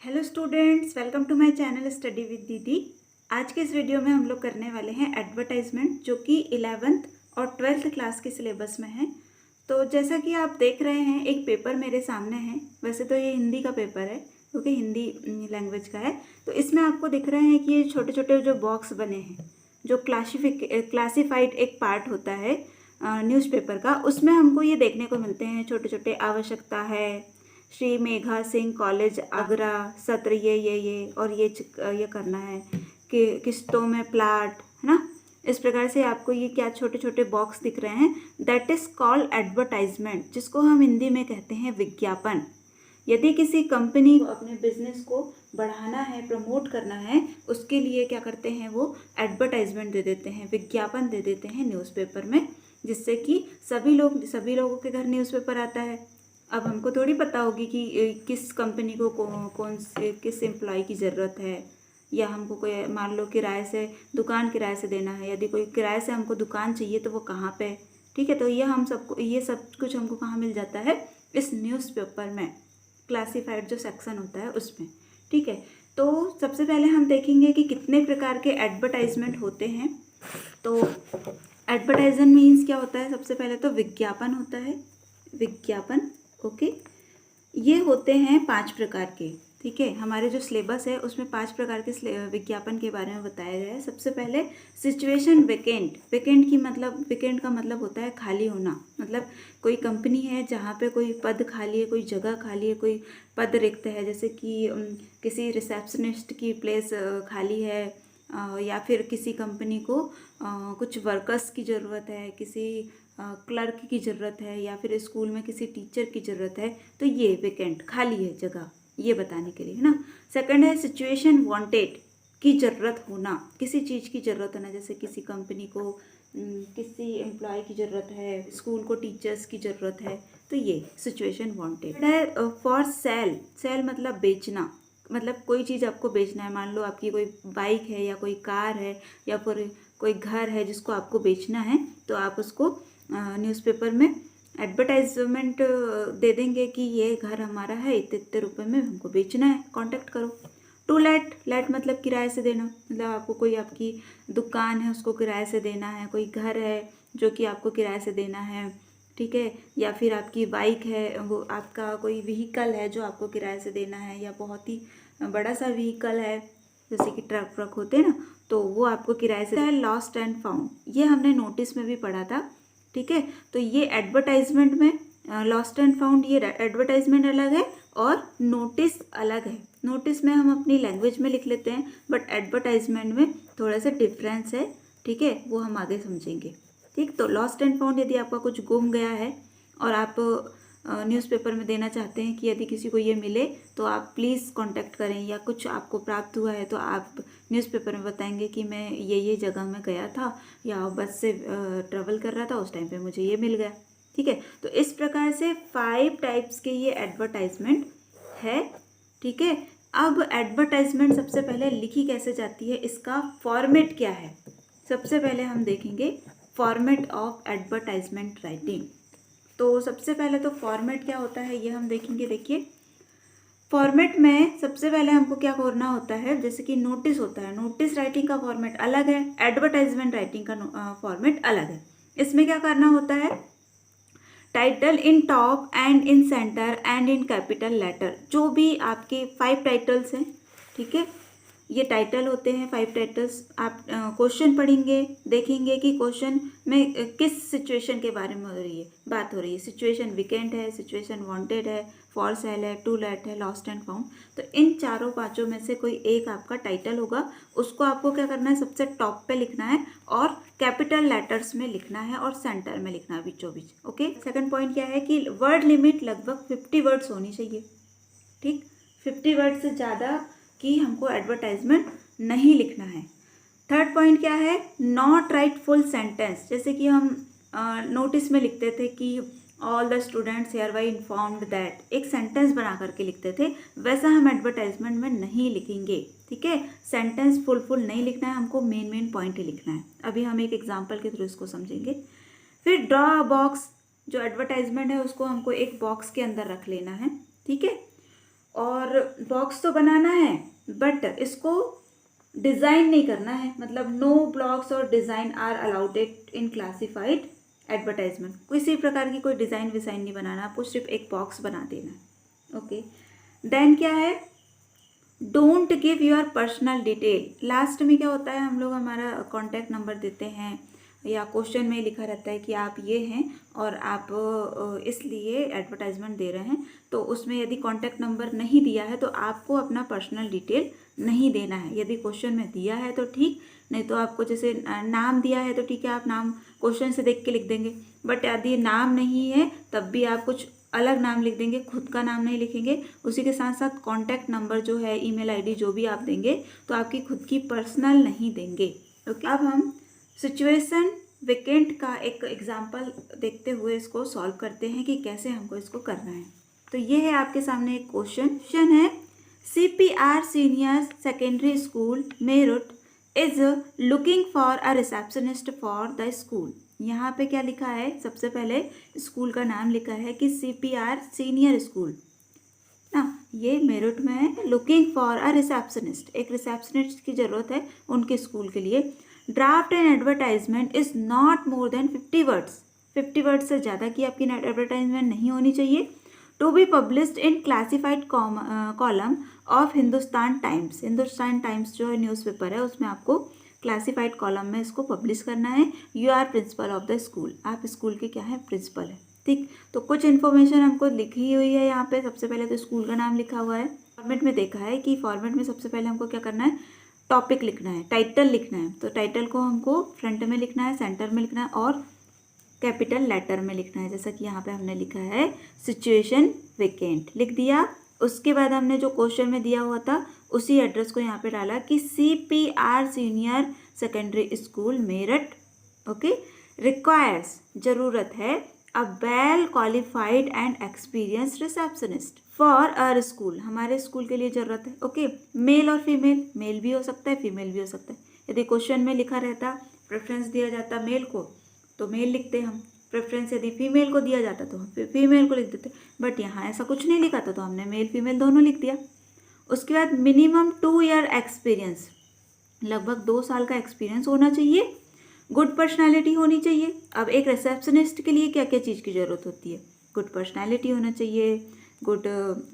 Hello students, welcome to my channel study with didi. आज के इस वीडियो में हम लोग करने वाले हैं एडवर्टाइजमेंट, जो कि 11th और 12th क्लास के सिलेबस में है। तो जैसा कि आप देख रहे हैं, एक पेपर मेरे सामने है। वैसे तो ये हिंदी का पेपर है, क्योंकि हिंदी लैंग्वेज का है। तो इसमें आपको दिख रहे हैं कि ये छोटे छोटे जो बॉक्स बने हैं, जो क्लासिफाइड एक पार्ट होता है न्यूज़पेपर का, उसमें हमको ये देखने को मिलते हैं छोटे छोटे। आवश्यकता है, श्री मेघा सिंह कॉलेज आगरा, सत्र ये और ये करना है कि किस्तों में प्लाट, है ना। इस प्रकार से आपको ये क्या छोटे छोटे बॉक्स दिख रहे हैं, दैट इज कॉल्ड एडवर्टाइजमेंट, जिसको हम हिंदी में कहते हैं विज्ञापन। यदि किसी कंपनी को अपने बिजनेस को बढ़ाना है, प्रमोट करना है, उसके लिए क्या करते हैं, वो एडवर्टाइजमेंट दे देते हैं, विज्ञापन दे देते हैं न्यूज़पेपर में, जिससे कि सभी लोगों के घर न्यूज़पेपर आता है। अब हमको थोड़ी पता होगी कि किस कंपनी को कौन से किस एम्प्लॉय की ज़रूरत है, या हमको कोई मान लो किराए से दुकान किराए से देना है। यदि कोई किराए से हमको दुकान चाहिए तो वो कहाँ पे, ठीक है। तो ये सब कुछ हमको कहाँ मिल जाता है, इस न्यूज़पेपर में, क्लासिफाइड जो सेक्शन होता है उसमें, ठीक है। तो सबसे पहले हम देखेंगे कि कितने प्रकार के एडवर्टाइजमेंट होते हैं। तो एडवर्टाइजमेंट मीन्स क्या होता है, सबसे पहले तो विज्ञापन होता है, विज्ञापन, ओके। ये होते हैं 5 प्रकार के, ठीक है। हमारे जो सिलेबस है उसमें 5 प्रकार के विज्ञापन के बारे में बताया गया है। सबसे पहले सिचुएशन वेकेंट। वेकेंट का मतलब होता है खाली होना। मतलब कोई कंपनी है जहाँ पे कोई पद खाली है, कोई जगह खाली है, कोई पद रिक्त है, जैसे कि किसी रिसेप्शनिस्ट की प्लेस खाली है, या फिर किसी कंपनी को कुछ वर्कर्स की ज़रूरत है, किसी क्लर्क की ज़रूरत है, या फिर स्कूल में किसी टीचर की ज़रूरत है, तो ये वेकेंट, खाली है जगह, ये बताने के लिए, है ना। सेकंड है सिचुएशन वांटेड, की ज़रूरत होना, किसी चीज़ की ज़रूरत होना, जैसे किसी कंपनी को किसी एम्प्लॉय की ज़रूरत है, स्कूल को टीचर्स की ज़रूरत है, तो ये सिचुएशन वांटेड है। फॉर सेल, सेल मतलब बेचना, मतलब कोई चीज़ आपको बेचना है। मान लो आपकी कोई बाइक है, या कोई कार है, या फिर कोई घर है जिसको आपको बेचना है, तो आप उसको न्यूज़पेपर में एडवर्टाइजमेंट दे देंगे कि ये घर हमारा है, इतने इतने रुपए में हमको बेचना है, कांटेक्ट करो। टू लेट, लेट मतलब किराए से देना, मतलब आपको कोई आपकी दुकान है उसको किराए से देना है, कोई घर है जो कि आपको किराए से देना है, ठीक है। या फिर आपकी बाइक है, वो आपका कोई व्हीकल है जो आपको किराए से देना है, या बहुत ही बड़ा सा व्हीकल है जैसे कि ट्रक व्रक होते हैं ना, तो वो आपको किराए से है। लॉस्ट एंड फाउंड, ये हमने नोटिस में भी पढ़ा था, ठीक है। तो ये एडवर्टाइजमेंट में लॉस्ट एंड फाउंड, ये एडवर्टाइजमेंट अलग है और नोटिस अलग है। नोटिस में हम अपनी लैंग्वेज में लिख लेते हैं, बट एडवर्टाइजमेंट में थोड़ा सा डिफरेंस है, ठीक है, वो हम आगे समझेंगे, ठीक। तो लॉस्ट एंड फाउंड, यदि आपका कुछ गुम गया है और आप न्यूज़पेपर में देना चाहते हैं कि यदि किसी को ये मिले तो आप प्लीज़ कांटेक्ट करें, या कुछ आपको प्राप्त हुआ है तो आप न्यूज़पेपर में बताएंगे कि मैं ये जगह में गया था, या बस से ट्रेवल कर रहा था, उस टाइम पे मुझे ये मिल गया, ठीक है। तो इस प्रकार से 5 टाइप्स के ये एडवर्टाइजमेंट है, ठीक है। अब एडवर्टाइजमेंट सबसे पहले लिखी कैसे जाती है, इसका फॉर्मेट क्या है, सबसे पहले हम देखेंगे फॉर्मेट ऑफ एडवर्टाइजमेंट राइटिंग। तो सबसे पहले तो फॉर्मेट क्या होता है ये हम देखेंगे। देखिए, फॉर्मेट में सबसे पहले हमको क्या करना होता है, जैसे कि नोटिस होता है, नोटिस राइटिंग का फॉर्मेट अलग है, एडवर्टाइजमेंट राइटिंग का फॉर्मेट अलग है। इसमें क्या करना होता है, title in top and in centre and in capital letter, जो भी आपके 5 टाइटल्स हैं, ठीक है, ये टाइटल होते हैं 5 टाइटल्स। आप क्वेश्चन पढ़ेंगे, देखेंगे कि क्वेश्चन में किस सिचुएशन के बारे में बात हो रही है। सिचुएशन विकेंट है, सिचुएशन वांटेड है, फॉर सेल है, टू लेट है, लॉस्ट एंड फाउंड। तो इन चारों पांचों में से कोई एक आपका टाइटल होगा, उसको आपको क्या करना है, सबसे टॉप पे लिखना है, और कैपिटल लेटर्स में लिखना है, और सेंटर में लिखना है बीचों बीच, ओके। सेकंड पॉइंट क्या है कि वर्ड लिमिट लगभग 50 वर्ड्स होनी चाहिए, ठीक। 50 वर्ड से ज़्यादा कि हमको एडवर्टाइजमेंट नहीं लिखना है। थर्ड पॉइंट क्या है, नॉट राइट फुल सेंटेंस, जैसे कि हम नोटिस में लिखते थे कि all the students here bye informed that, एक सेंटेंस बना करके लिखते थे, वैसा हम एडवर्टाइजमेंट में नहीं लिखेंगे, ठीक है। सेंटेंस फुल नहीं लिखना है, हमको मेन पॉइंट ही लिखना है। अभी हम एक एग्जाम्पल के थ्रू इसको समझेंगे। फिर ड्रॉ अ बॉक्स, जो एडवर्टाइजमेंट है उसको हमको एक बॉक्स के अंदर रख लेना है, ठीक है। और बॉक्स तो बनाना है बट इसको डिज़ाइन नहीं करना है, मतलब नो ब्लॉग्स और design are allowed in classified advertisement. किसी प्रकार की कोई डिज़ाइन विज़ाइन नहीं बनाना, आपको सिर्फ एक बॉक्स बना देना है। ओके, देन क्या है, don't give your personal detail. Last में क्या होता है, हम लोग हमारा कॉन्टैक्ट नंबर देते हैं या क्वेश्चन में लिखा रहता है कि आप ये हैं और आप इसलिए एडवर्टाइजमेंट दे रहे हैं, तो उसमें यदि कॉन्टैक्ट नंबर नहीं दिया है तो आपको अपना पर्सनल डिटेल नहीं देना है। यदि क्वेश्चन में दिया है तो ठीक, नहीं तो आपको जैसे नाम दिया है तो ठीक है, आप नाम क्वेश्चन से देख के लिख देंगे, बट यदि नाम नहीं है तब भी आप कुछ अलग नाम लिख देंगे, खुद का नाम नहीं लिखेंगे। उसी के साथ साथ कॉन्टैक्ट नंबर जो है, ईमेल आईडी जो भी आप देंगे तो आपकी खुद की पर्सनल नहीं देंगे। ओके, अब हम सिचुएशन वेकेंट का एक एग्जांपल देखते हुए इसको सॉल्व करते हैं कि कैसे हमको इसको करना है। तो ये है आपके सामने एक क्वेश्चन है, CPR senior secondary school Meerut is looking for a receptionist for the school. यहाँ पे क्या लिखा है, सबसे पहले स्कूल का नाम लिखा है कि CPR सीनियर स्कूल ना, ये मेरठ में है। लुकिंग फॉर अ रिसेप्शनिस्ट, एक रिसेप्शनिस्ट की ज़रूरत है उनके स्कूल के लिए। Draft an advertisement is not more than 50 words, 50 words से ज़्यादा की आपकी एडवर्टाइजमेंट नहीं होनी चाहिए। To be published in classified column of Hindustan Times. Hindustan Times जो न्यूज़पेपर है उसमें आपको क्लासिफाइड कॉलम में इसको पब्लिश करना है। You are principal of the school, आप स्कूल के क्या है, प्रिंसिपल है। ठीक, तो कुछ इन्फॉर्मेशन हमको लिखी हुई है यहाँ पे। सबसे पहले तो स्कूल का नाम लिखा हुआ है। फॉर्मेट में देखा है कि फॉर्मेट में सबसे पहले हमको क्या करना है, टॉपिक लिखना है, टाइटल लिखना है। तो टाइटल को हमको फ्रंट में लिखना है, सेंटर में लिखना है और कैपिटल लेटर में लिखना है। जैसा कि यहाँ पे हमने लिखा है सिचुएशन वेकेंट, लिख दिया। उसके बाद हमने जो क्वेश्चन में दिया हुआ था उसी एड्रेस को यहाँ पे डाला कि CPR senior secondary school Meerut, okay, requires ज़रूरत है a well qualified and experience receptionist for our school, हमारे स्कूल के लिए ज़रूरत है। ओके, मेल और फीमेल, मेल भी हो सकता है फीमेल भी हो सकता है। यदि क्वेश्चन में लिखा रहता, प्रेफरेंस दिया जाता मेल को तो मेल लिखते हम, प्रेफरेंस यदि फीमेल को दिया जाता तो हम फीमेल को लिख देते, बट यहाँ ऐसा कुछ नहीं लिखा था तो हमने मेल फीमेल दोनों लिख दिया। उसके बाद मिनिमम 2 ईयर एक्सपीरियंस, लगभग 2 साल का एक्सपीरियंस होना चाहिए। गुड पर्सनालिटी होनी चाहिए। अब एक रिसेप्शनिस्ट के लिए क्या क्या चीज़ की ज़रूरत होती है, गुड पर्सनालिटी होना चाहिए, गुड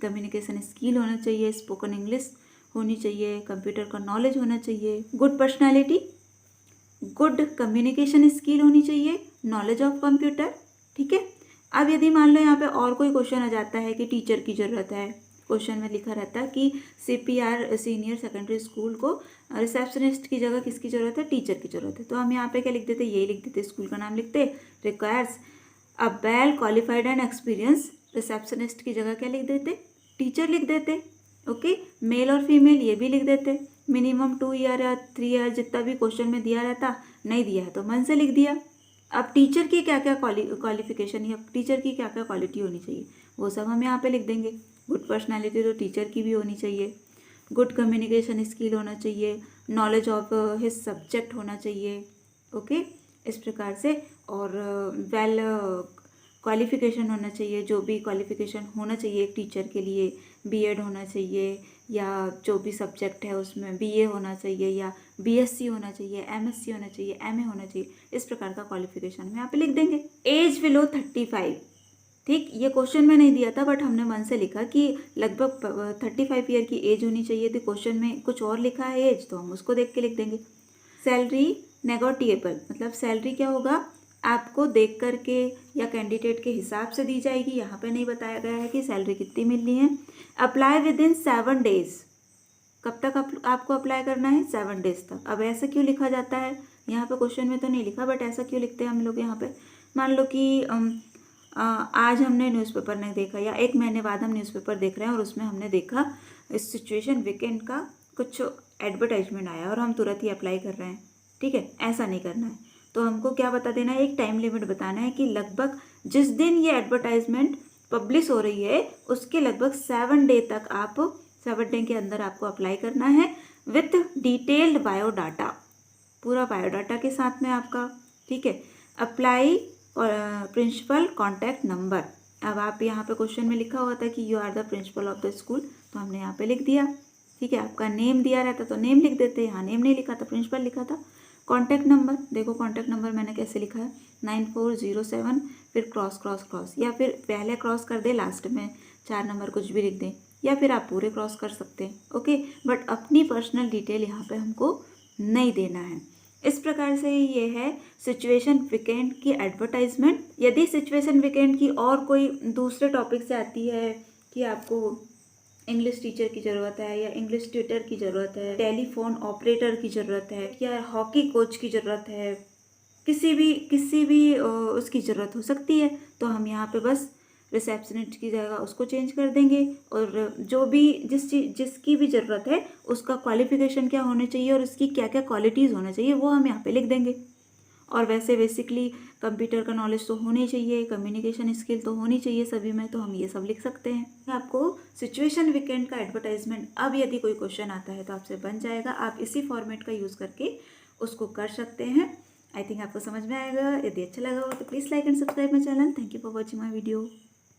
कम्युनिकेशन स्किल होना चाहिए, स्पोकन इंग्लिश होनी चाहिए, कंप्यूटर का नॉलेज होना चाहिए। Good personality, good communication skill होनी चाहिए, नॉलेज ऑफ कंप्यूटर, ठीक है। अब यदि मान लो यहाँ पे और कोई क्वेश्चन आ जाता है कि टीचर की ज़रूरत है, क्वेश्चन में लिखा रहता है कि CPR सीनियर सेकेंडरी स्कूल को रिसेप्शनिस्ट की जगह किसकी ज़रूरत है, टीचर की ज़रूरत है, तो हम यहाँ पे क्या लिख देते, यही लिख देते, स्कूल का नाम लिखते, requires a well qualified and experience. Receptionist की जगह क्या लिख देते, टीचर लिख देते। ओके, मेल और फीमेल ये भी लिख देते। मिनिमम 2 ईयर या 3 ईयर जितना भी क्वेश्चन में दिया रहता, नहीं दिया है तो मन से लिख दिया। अब टीचर की क्या क्या क्वालिफिकेशन या टीचर की क्या क्या क्वालिटी होनी चाहिए वो सब हम यहाँ पे लिख देंगे। गुड पर्सनालिटी तो टीचर की भी होनी चाहिए, गुड कम्युनिकेशन स्किल होना चाहिए, नॉलेज ऑफ हिज सब्जेक्ट होना चाहिए। ओके, इस प्रकार से, और वेल क्वालिफिकेशन होना चाहिए, जो भी क्वालिफिकेशन होना चाहिए एक टीचर के लिए, B.Ed होना चाहिए या जो भी सब्जेक्ट है उसमें BA होना चाहिए या BSc होना चाहिए, MSc होना चाहिए, MA होना चाहिए, इस प्रकार का क्वालिफिकेशन हम यहाँ पे लिख देंगे। एज बिलो 35, ठीक, ये क्वेश्चन में नहीं दिया था बट हमने मन से लिखा कि लगभग 35 ईयर की एज होनी चाहिए थी। क्वेश्चन में कुछ और लिखा है एज, तो हम उसको देख के लिख देंगे। सैलरी नेगोटिएबल, मतलब सैलरी क्या होगा, आपको देख करके या कैंडिडेट के हिसाब से दी जाएगी। यहाँ पे नहीं बताया गया है कि सैलरी कितनी मिलनी है। अप्लाई विद इन 7 डेज, कब तक आपको अप्लाई करना है, 7 डेज तक। अब ऐसा क्यों लिखा जाता है, यहाँ पे क्वेश्चन में तो नहीं लिखा बट ऐसा क्यों लिखते हैं हम लोग यहाँ पे। मान लो कि आज हमने न्यूज़पेपर नहीं देखा या 1 महीने बाद हम न्यूज़पेपर देख रहे हैं और उसमें हमने देखा इस सिचुएशन वीकेंड का कुछ एडवर्टाइजमेंट आया और हम तुरंत ही अप्लाई कर रहे हैं, ठीक है, ऐसा नहीं करना है। तो हमको क्या बता देना है, एक टाइम लिमिट बताना है कि लगभग जिस दिन ये एडवर्टाइजमेंट पब्लिश हो रही है उसके लगभग 7 डे तक, आप 7 डे के अंदर आपको अप्लाई करना है विथ डिटेल्ड बायोडाटा, पूरा बायोडाटा के साथ में आपका, ठीक है। अप्लाई प्रिंसिपल कॉन्टैक्ट नंबर, अब आप यहाँ पे क्वेश्चन में लिखा हुआ था कि you are the principal of the school, तो हमने यहाँ पे लिख दिया। ठीक है, आपका नेम दिया रहता तो नेम लिख देते, यहाँ नेम नहीं लिखा था, प्रिंसिपल लिखा था। कॉन्टैक्ट नंबर, देखो कॉन्टैक्ट नंबर मैंने कैसे लिखा है 9407, फिर क्रॉस क्रॉस क्रॉस, या फिर पहले क्रॉस कर दे लास्ट में 4 नंबर कुछ भी लिख दें, या फिर आप पूरे क्रॉस कर सकते हैं। ओके, बट अपनी पर्सनल डिटेल यहाँ पे हमको नहीं देना है। इस प्रकार से ये है सिचुएशन वीकेंड की एडवर्टाइजमेंट। यदि सिचुएशन वीकेंड की और कोई दूसरे टॉपिक से आती है कि आपको इंग्लिश टीचर की ज़रूरत है, या इंग्लिश ट्यूटर की ज़रूरत है, टेलीफोन ऑपरेटर की ज़रूरत है, या हॉकी कोच की ज़रूरत है, किसी भी उसकी ज़रूरत हो सकती है, तो हम यहाँ पे बस रिसेप्शनिस्ट की जगह उसको चेंज कर देंगे। और जो भी जिसकी भी ज़रूरत है उसका क्वालिफ़िकेशन क्या होना चाहिए और उसकी क्या क्या क्वालिटीज़ होना चाहिए वो हम यहाँ पे लिख देंगे। और वैसे बेसिकली कंप्यूटर का नॉलेज तो होनी चाहिए, कम्युनिकेशन स्किल तो होनी चाहिए सभी में, तो हम ये सब लिख सकते हैं। आपको सिचुएशन वीकेंड का एडवर्टाइजमेंट अब यदि कोई क्वेश्चन आता है तो आपसे बन जाएगा, आप इसी फॉर्मेट का यूज़ करके उसको कर सकते हैं। आई थिंक आपको समझ में आएगा। यदि अच्छा लगा हो तो please like and subscribe my channel. Thank you for watching my video.